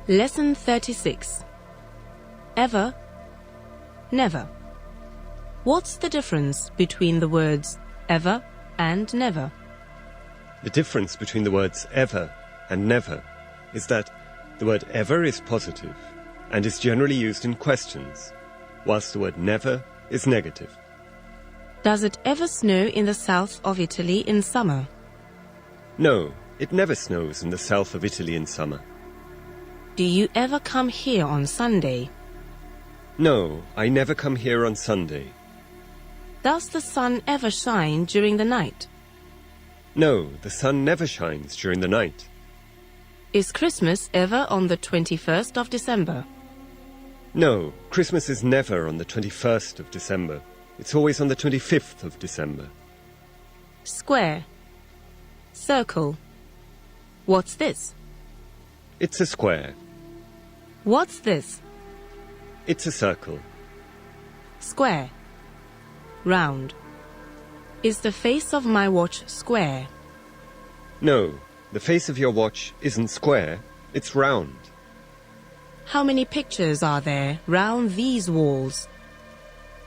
Lesson 36. Ever, never. What's the difference between the words ever and never? The difference between the words ever and never is that the word ever is positive and is generally used in questions, whilst the word never is negative. Does it ever snow in the south of Italy in summer? No, it never snows in the south of Italy in summer. Do you ever come here on Sunday? No, I never come here on Sunday. Does the sun ever shine during the night? No, the sun never shines during the night. Is Christmas ever on the 21st of December? No, Christmas is never on the 21st of December. It's always on the 25th of December. Square. Circle. What's this? It's a square. What's this? It's a circle. Square. Round. Is the face of my watch square? No, the face of your watch isn't square, it's round. How many pictures are there round these walls?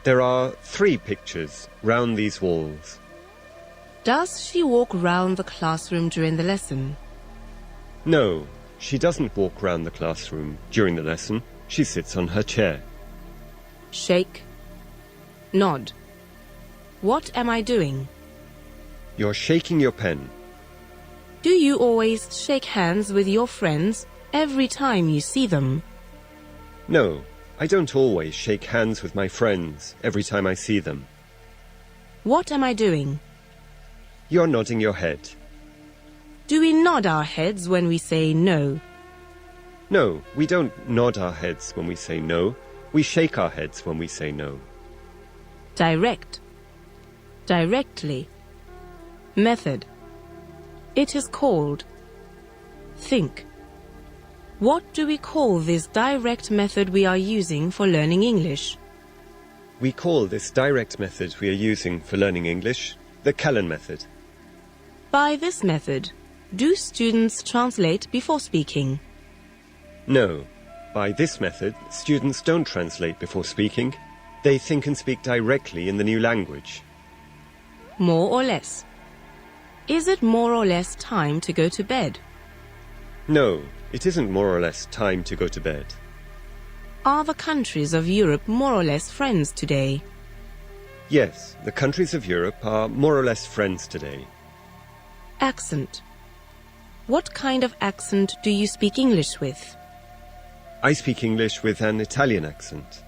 There are 3 pictures round these walls. Does she walk round the classroom during the lesson? No, she doesn't walk round the classroom during the lesson. She sits on her chair. Shake. Nod. What am I doing? You're shaking your pen. Do you always shake hands with your friends every time you see them? No, I don't always shake hands with my friends every time I see them. What am I doing? You're nodding your head. Do we nod our heads when we say no? No, we don't nod our heads when we say no. We shake our heads when we say no. Direct. Directly. Method. It is called. Think. What do we call this direct method we are using for learning English? We call this direct method we are using for learning English the Callan method. By this method, do students translate before speaking? No, by this method, students don't translate before speaking. They think and speak directly in the new language. More or less. Is it more or less time to go to bed? No, it isn't more or less time to go to bed. Are the countries of Europe more or less friends today? Yes, the countries of Europe are more or less friends today. Accent. What kind of accent do you speak English with? I speak English with an Italian accent.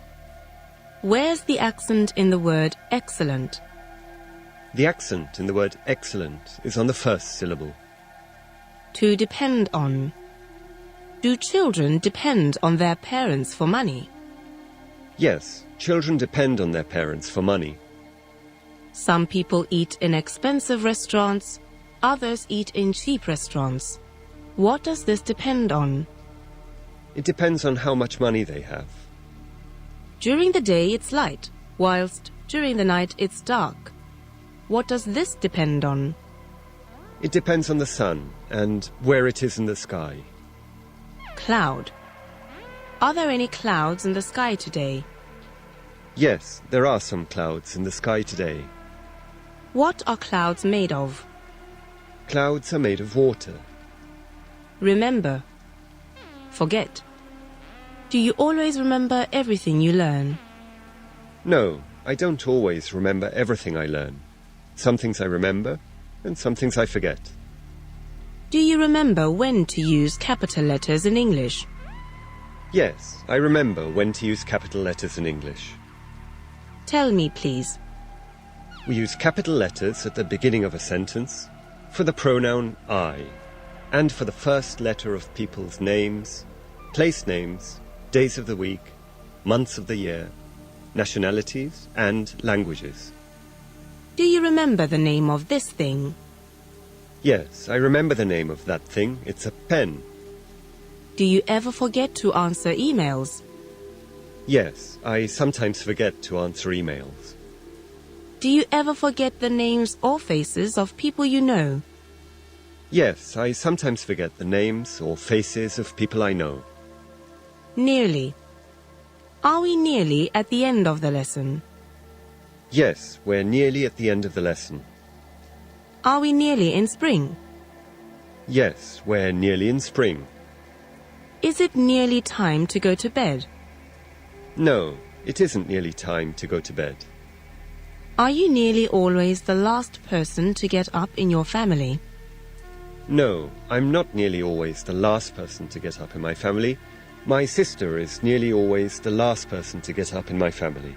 Where's the accent in the word excellent? The accent in the word excellent is on the first syllable. To depend on. Do children depend on their parents for money? Yes, children depend on their parents for money. Some people eat in expensive restaurants, others eat in cheap restaurants. What does this depend on? It depends on how much money they have. During the day it's light, whilst during the night it's dark. What does this depend on? It depends on the sun and where it is in the sky. Cloud. Are there any clouds in the sky today? Yes, there are some clouds in the sky today. What are clouds made of? Clouds are made of water. Remember. Forget. Do you always remember everything you learn? No, I don't always remember everything I learn. Some things I remember, and some things I forget. Do you remember when to use capital letters in English? Yes, I remember when to use capital letters in English. Tell me, please. We use capital letters at the beginning of a sentence, for the pronoun I, and for the first letter of people's names, place names, days of the week, months of the year, nationalities and languages. Do you remember the name of this thing? Yes, I remember the name of that thing. It's a pen. Do you ever forget to answer emails? Yes, I sometimes forget to answer emails. Do you ever forget the names or faces of people you know? Yes, I sometimes forget the names or faces of people I know. Nearly. Are we nearly at the end of the lesson? Yes, we're nearly at the end of the lesson. Are we nearly in spring? Yes, we're nearly in spring. Is it nearly time to go to bed? No, it isn't nearly time to go to bed. Are you nearly always the last person to get up in your family? No, I'm not nearly always the last person to get up in my family. My sister is nearly always the last person to get up in my family.